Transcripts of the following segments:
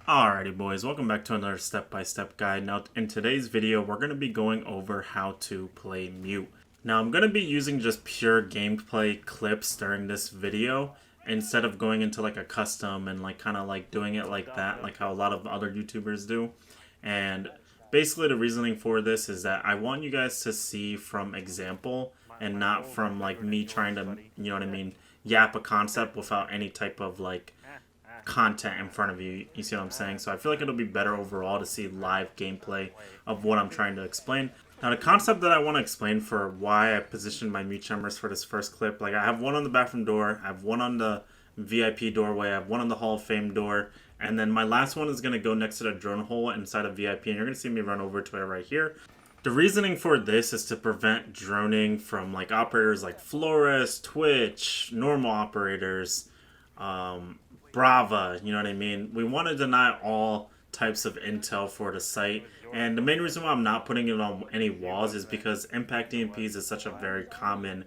Alrighty boys, welcome back to another step-by-step guide. Now in today's video we're going to be going over how to play mute. Now I'm going to be using just pure gameplay clips during this video instead of going into like a custom and like kind of like doing it like that, like how a lot of other YouTubers do. And basically the reasoning for this is that I want you guys to see from example and not from like me trying to, you know what I mean, yap a concept without any type of like content in front of you. You see what I'm saying? So I feel like it'll be better overall to see live gameplay of what I'm trying to explain. Now the concept that I want to explain for why I positioned my mute chambers for this first clip, like I have one on the bathroom door, I have one on the VIP doorway, I have one on the Hall of Fame door, and then my last one is going to go next to the drone hole inside of VIP, and you're going to see me run over to it right here. The reasoning for this is to prevent droning from like operators like Flores, Twitch, normal operators, Brava, you know what I mean? We want to deny all types of intel for the site, and the main reason why I'm not putting it on any walls is because impact EMPs is such a very common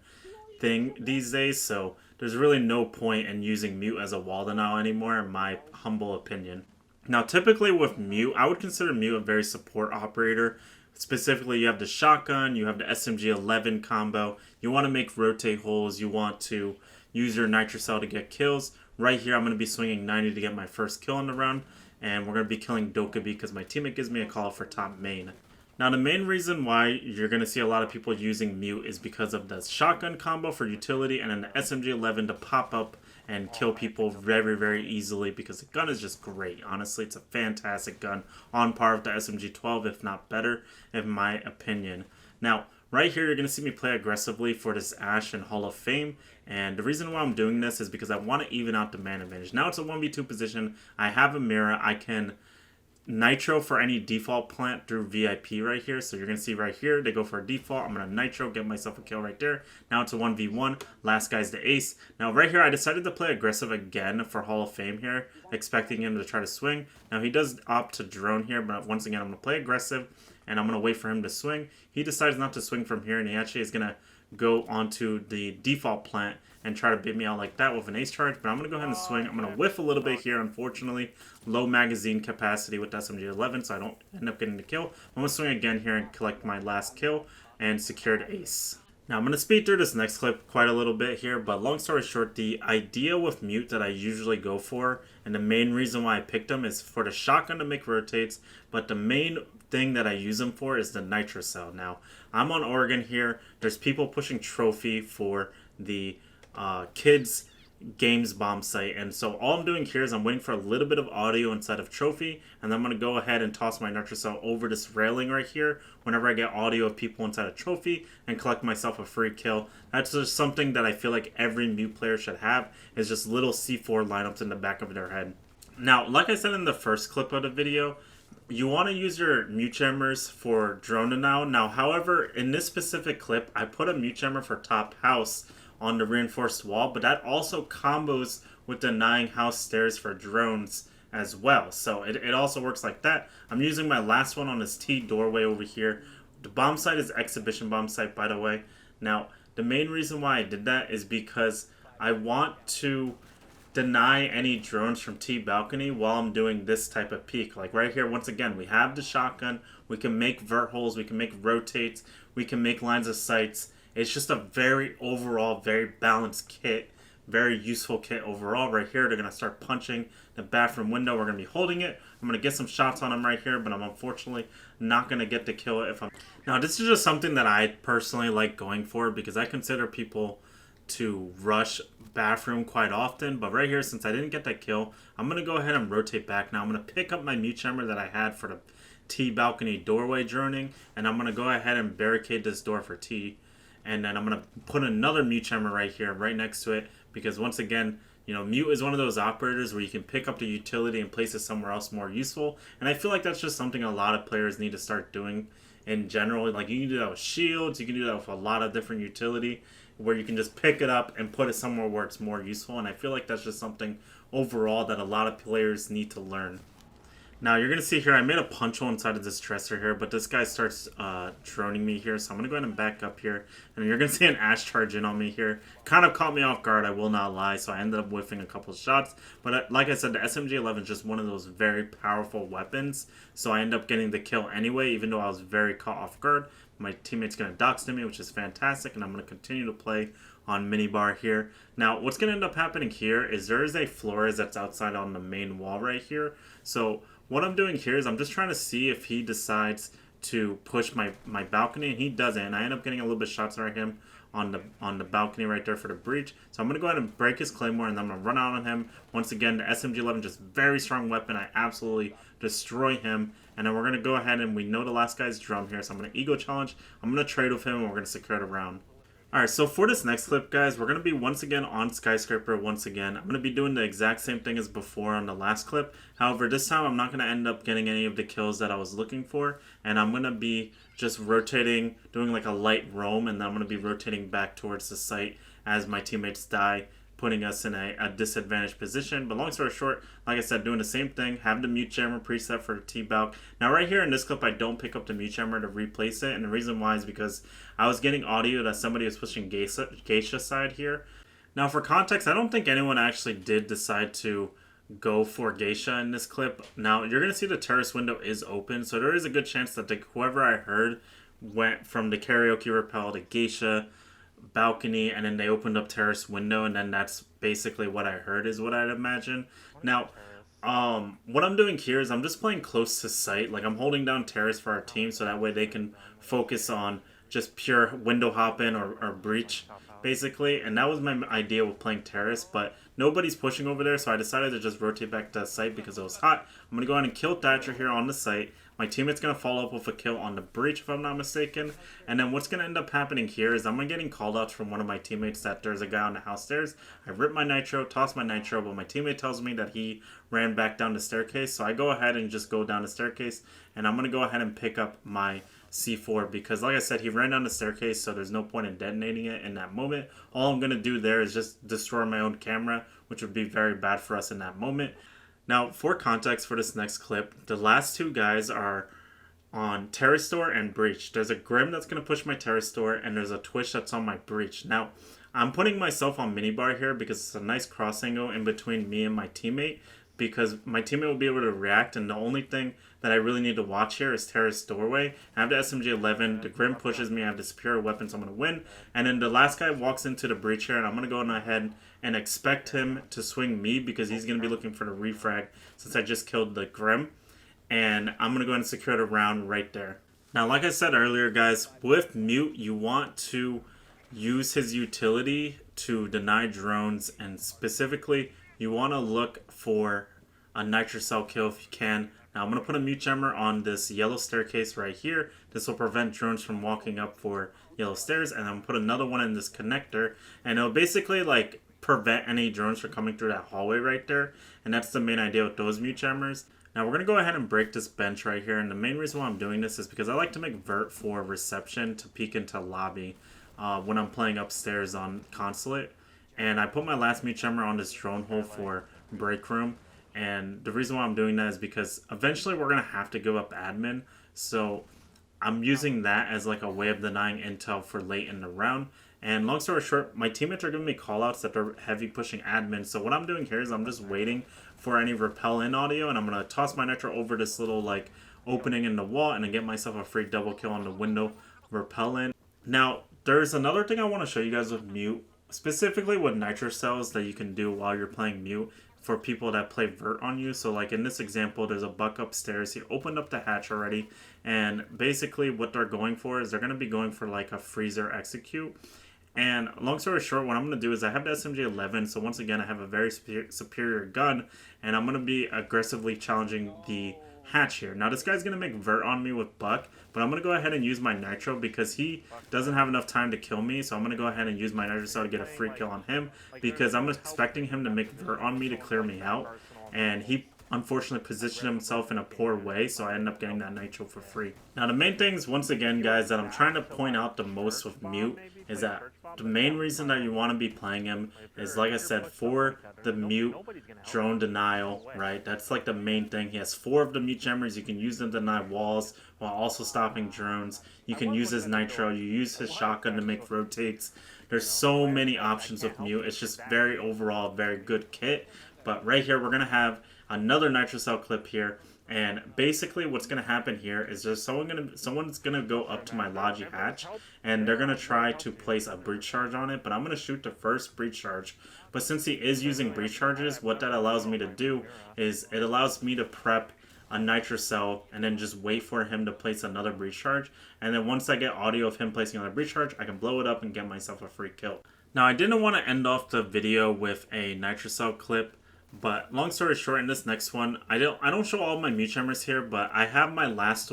thing these days, so there's really no point in using mute as a wall denial anymore, in my humble opinion. Now typically with mute, I would consider mute a very support operator. Specifically, you have the shotgun, you have the SMG-11 combo, you want to make rotate holes, you want to use your nitro cell to get kills. Right here, I'm going to be swinging 90 to get my first kill in the round, and we're going to be killing Dokkaebi because my teammate gives me a call for top main. Now, the main reason why you're going to see a lot of people using mute is because of the shotgun combo for utility and then the SMG-11 to pop up and kill people very, very easily because the gun is just great. Honestly, it's a fantastic gun, on par with the SMG-12, if not better, in my opinion. Now, right here, you're going to see me play aggressively for this Ash and Hall of Fame. And the reason why I'm doing this is because I want to even out the man advantage. Now it's a 1v2 position. I have a mirror. I can nitro for any default plant through VIP right here. So you're going to see right here, they go for a default. I'm going to nitro, get myself a kill right there. Now it's a 1v1. Last guy's the ace. Now right here, I decided to play aggressive again for Hall of Fame here, expecting him to try to swing. Now he does opt to drone here, but once again, I'm going to play aggressive, and I'm going to wait for him to swing. He decides not to swing from here, and he actually is going to go onto the default plant and try to bait me out like that with an ace charge, but I'm going to go ahead and swing. I'm going to whiff a little bit here, unfortunately. Low magazine capacity with SMG-11, so I don't end up getting the kill. I'm going to swing again here and collect my last kill and secured ace. Now I'm going to speed through this next clip quite a little bit here, but long story short, the idea with mute that I usually go for, and the main reason why I picked them, is for the shotgun to make rotates, but the main thing that I use them for is the nitro cell. Now, I'm on Oregon here. There's people pushing trophy for the kids games bomb site, and so all I'm doing here is I'm waiting for a little bit of audio inside of trophy, and then I'm going to go ahead and toss my nitro cell over this railing right here whenever I get audio of people inside of trophy and collect myself a free kill. That's just something that I feel like every mute player should have, is just little C4 lineups in the back of their head. Now, like I said in the first clip of the video, you want to use your mute jammers for drone denial. Now, however, in this specific clip, I put a mute jammer for top house on the reinforced wall, but that also combos with denying house stairs for drones as well. So it also works like that. I'm using my last one on this T doorway over here. The bomb site is exhibition bomb site, by the way. Now, the main reason why I did that is because I want to deny any drones from T balcony while I'm doing this type of peek. Like right here, once again, we have the shotgun. We can make vert holes. We can make rotates. We can make lines of sights. It's just a very overall, very balanced kit. Very useful kit overall. Right here, they're going to start punching the bathroom window. We're going to be holding it. I'm going to get some shots on them right here, but I'm unfortunately not going to get the kill if I'm... Now, this is just something that I personally like going for because I consider people to rush bathroom quite often, but right here, since I didn't get that kill, I'm going to go ahead and rotate back. Now I'm going to pick up my mute jammer that I had for the T balcony doorway droning, and I'm going to go ahead and barricade this door for T, and then I'm going to put another mute jammer right here, right next to it, because once again, you know, mute is one of those operators where you can pick up the utility and place it somewhere else more useful, and I feel like that's just something a lot of players need to start doing in general. Like, you can do that with shields, you can do that with a lot of different utility, where you can just pick it up and put it somewhere where it's more useful, and I feel like that's just something overall that a lot of players need to learn. Now you're gonna see here, I made a punch hole inside of this dresser here, but this guy starts droning me here, so I'm gonna go ahead and back up here, and you're gonna see an ash charge in on me here. Kind of caught me off guard, I will not lie, so I ended up whiffing a couple shots. But like I said, the SMG-11 is just one of those very powerful weapons, so I end up getting the kill anyway, even though I was very caught off guard. My teammate's gonna dox to me, which is fantastic, and I'm gonna continue to play on minibar here. Now, what's gonna end up happening here is there is a Flores that's outside on the main wall right here, so what I'm doing here is I'm just trying to see if he decides to push my balcony, and he doesn't. And I end up getting a little bit of shots at him on the balcony right there for the breach. So I'm going to go ahead and break his claymore, and then I'm going to run out on him. Once again, the SMG-11, just very strong weapon. I absolutely destroy him. And then we're going to go ahead, and we know the last guy's drum here, so I'm going to ego challenge. I'm going to trade with him, and we're going to secure the round. Alright, so for this next clip, guys, we're going to be once again on Skyscraper once again. I'm going to be doing the exact same thing as before on the last clip. However, this time I'm not going to end up getting any of the kills that I was looking for. And I'm going to be just rotating, doing like a light roam, and then I'm going to be rotating back towards the site as my teammates die, putting us in a disadvantaged position. But long story short, like I said, doing the same thing, have the mute jammer preset for the T-Balk. Now right here in this clip, I don't pick up the mute jammer to replace it, and the reason why is because I was getting audio that somebody was pushing Geisha side here. Now for context, I don't think anyone actually did decide to go for Geisha in this clip. Now you're going to see the terrace window is open, so there is a good chance that whoever I heard went from the karaoke rappel to Geisha, balcony, and then they opened up terrace window, and then that's basically what I heard is what I'd imagine. Now what I'm doing here is I'm just playing close to sight. Like, I'm holding down terrace for our team so that way they can focus on just pure window hopping or breach basically. And that was my idea with playing terrace, but nobody's pushing over there, so I decided to just rotate back to the site because it was hot. I'm gonna go ahead and kill Thatcher here on the site. My teammate's going to follow up with a kill on the breach, if I'm not mistaken. And then what's going to end up happening here is I'm getting called out from one of my teammates that there's a guy on the house stairs. I rip my nitro, toss my nitro, but my teammate tells me that he ran back down the staircase. So I go ahead and just go down the staircase, and I'm going to go ahead and pick up my C4 because, like I said, he ran down the staircase, so there's no point in detonating it in that moment. All I'm going to do there is just destroy my own camera, which would be very bad for us in that moment. Now, for context for this next clip, the last two guys are on Terrace Door and Breach. There's a Grim that's going to push my Terrace Door, and there's a Twitch that's on my Breach. Now, I'm putting myself on minibar here because it's a nice cross angle in between me and my teammate, because my teammate will be able to react, and the only thing that I really need to watch here is Terrace Doorway. I have the SMG-11, the Grim pushes me, I have the superior weapon, so I'm going to win. And then the last guy walks into the breach here, and I'm going to go ahead and expect him to swing me because he's going to be looking for the refrag since I just killed the Grim. And I'm going to go ahead and secure the round right there. Now, like I said earlier, guys, with Mute, you want to use his utility to deny drones, and specifically, you want to look for a nitrocell kill if you can. Now I'm going to put a mute jammer on this yellow staircase right here. This will prevent drones from walking up for yellow stairs. And I'm going to put another one in this connector. And it'll basically like prevent any drones from coming through that hallway right there. And that's the main idea with those mute jammers. Now we're going to go ahead and break this bench right here. And the main reason why I'm doing this is because I like to make vert for reception to peek into lobby when I'm playing upstairs on Consulate. And I put my last mute jammer on this drone hole for break room. And the reason why I'm doing that is because eventually we're going to have to give up admin. So I'm using that as like a way of denying intel for late in the round. And long story short, my teammates are giving me callouts that they're heavy pushing admin. So what I'm doing here is I'm just waiting for any repel in audio. And I'm going to toss my nitro over this little like opening in the wall and then get myself a free double kill on the window repel in. Now, there's another thing I want to show you guys with Mute. Specifically with nitro cells that you can do while you're playing Mute for people that play vert on you. So like in this example, there's a buck upstairs. He opened up the hatch already, and basically what they're going for is they're going to be going for like a freezer execute. And long story short, what I'm going to do is I have the SMG-11, so once again I have a very superior gun, and I'm going to be aggressively challenging the hatch here. Now this guy's going to make vert on me with buck, but I'm going to go ahead and use my nitro because he doesn't have enough time to kill me. So I'm going to go ahead and use my nitro cell to get a free kill on him because I'm expecting him to make vert on me to clear me out. And he unfortunately positioned himself in a poor way, so I end up getting that nitro for free. Now the main things, once again guys, that I'm trying to point out the most with Mute is that the main reason that you want to be playing him is, like I said, for the mute drone denial, right? That's like the main thing. He has 4 of the mute jammers. You can use them to deny walls while also stopping drones. You can use his nitro. You use his shotgun to make rotates. There's so many options with mute. It's just very overall very good kit. But right here, we're going to have another nitro cell clip here. And basically what's going to happen here is there's someone's going to go up to my Logi hatch, and they're going to try to place a breach charge on it, but I'm going to shoot the first breach charge. But since he is using breach charges, what that allows me to do is it allows me to prep a nitro cell and then just wait for him to place another breach charge. And then once I get audio of him placing another breach charge, I can blow it up and get myself a free kill. Now, I didn't want to end off the video with a nitro cell clip, but long story short, in this next one, I don't show all my mute jammers here, but I have my last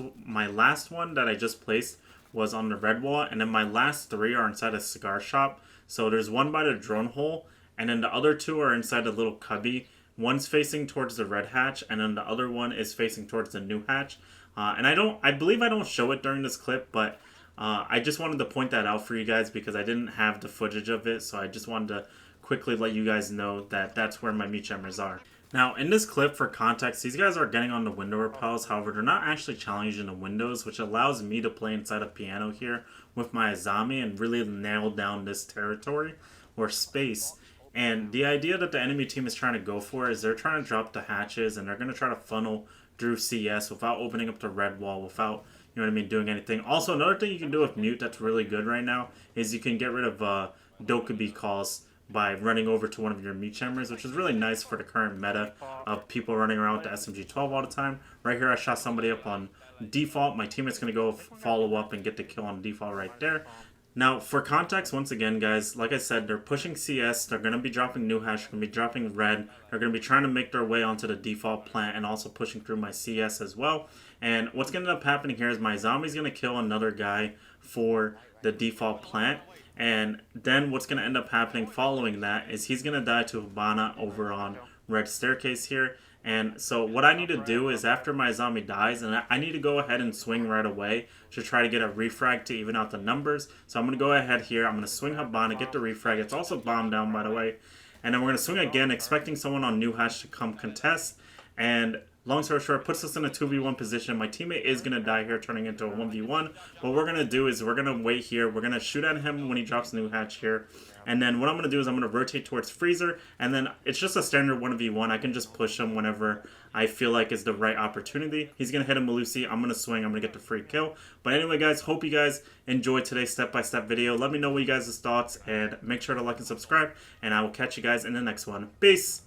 one that I just placed was on the red wall, and then my last 3 are inside a cigar shop. So there's one by the drone hole, and then the other 2 are inside a little cubby. One's facing towards the red hatch, and then the other one is facing towards the new hatch. And I believe I don't show it during this clip, but I just wanted to point that out for you guys because I didn't have the footage of it, so I just wanted to quickly let you guys know that that's where my mute jammers are. Now, in this clip, for context, these guys are getting on the window repels. However, they're not actually challenging the windows, which allows me to play inside a piano here with my Azami and really nail down this territory or space. And the idea that the enemy team is trying to go for is they're trying to drop the hatches, and they're going to try to funnel through CS without opening up the red wall, without, you know what I mean, doing anything. Also, another thing you can do with mute that's really good right now is you can get rid of Dokubi calls by running over to one of your mute jammers, which is really nice for the current meta of people running around with the SMG-12 all the time. Right here, I shot somebody up on default. My teammate's going to go follow up and get the kill on default right there. Now, for context, once again, guys, like I said, they're pushing CS. They're going to be dropping new hash. They're going to be dropping red. They're going to be trying to make their way onto the default plant and also pushing through my CS as well. And what's going to end up happening here is my zombie's going to kill another guy for the default plant. And then what's going to end up happening following that is he's going to die to Hibana over on red staircase here. And so what I need to do is after my zombie dies, and I need to go ahead and swing right away to try to get a refrag to even out the numbers. So I'm going to go ahead here. I'm going to swing Hibana, get the refrag. It's also bombed down, by the way. And then we're going to swing again, expecting someone on new hash to come contest. And long story short, puts us in a 2v1 position. My teammate is going to die here, turning into a 1v1. What we're going to do is we're going to wait here. We're going to shoot at him when he drops new hatch here. And then what I'm going to do is I'm going to rotate towards Freezer. And then it's just a standard 1v1. I can just push him whenever I feel like is the right opportunity. He's going to hit a Malusi. I'm going to swing. I'm going to get the free kill. But anyway, guys, hope you guys enjoyed today's step-by-step video. Let me know what you guys' thoughts. And make sure to like and subscribe. And I will catch you guys in the next one. Peace!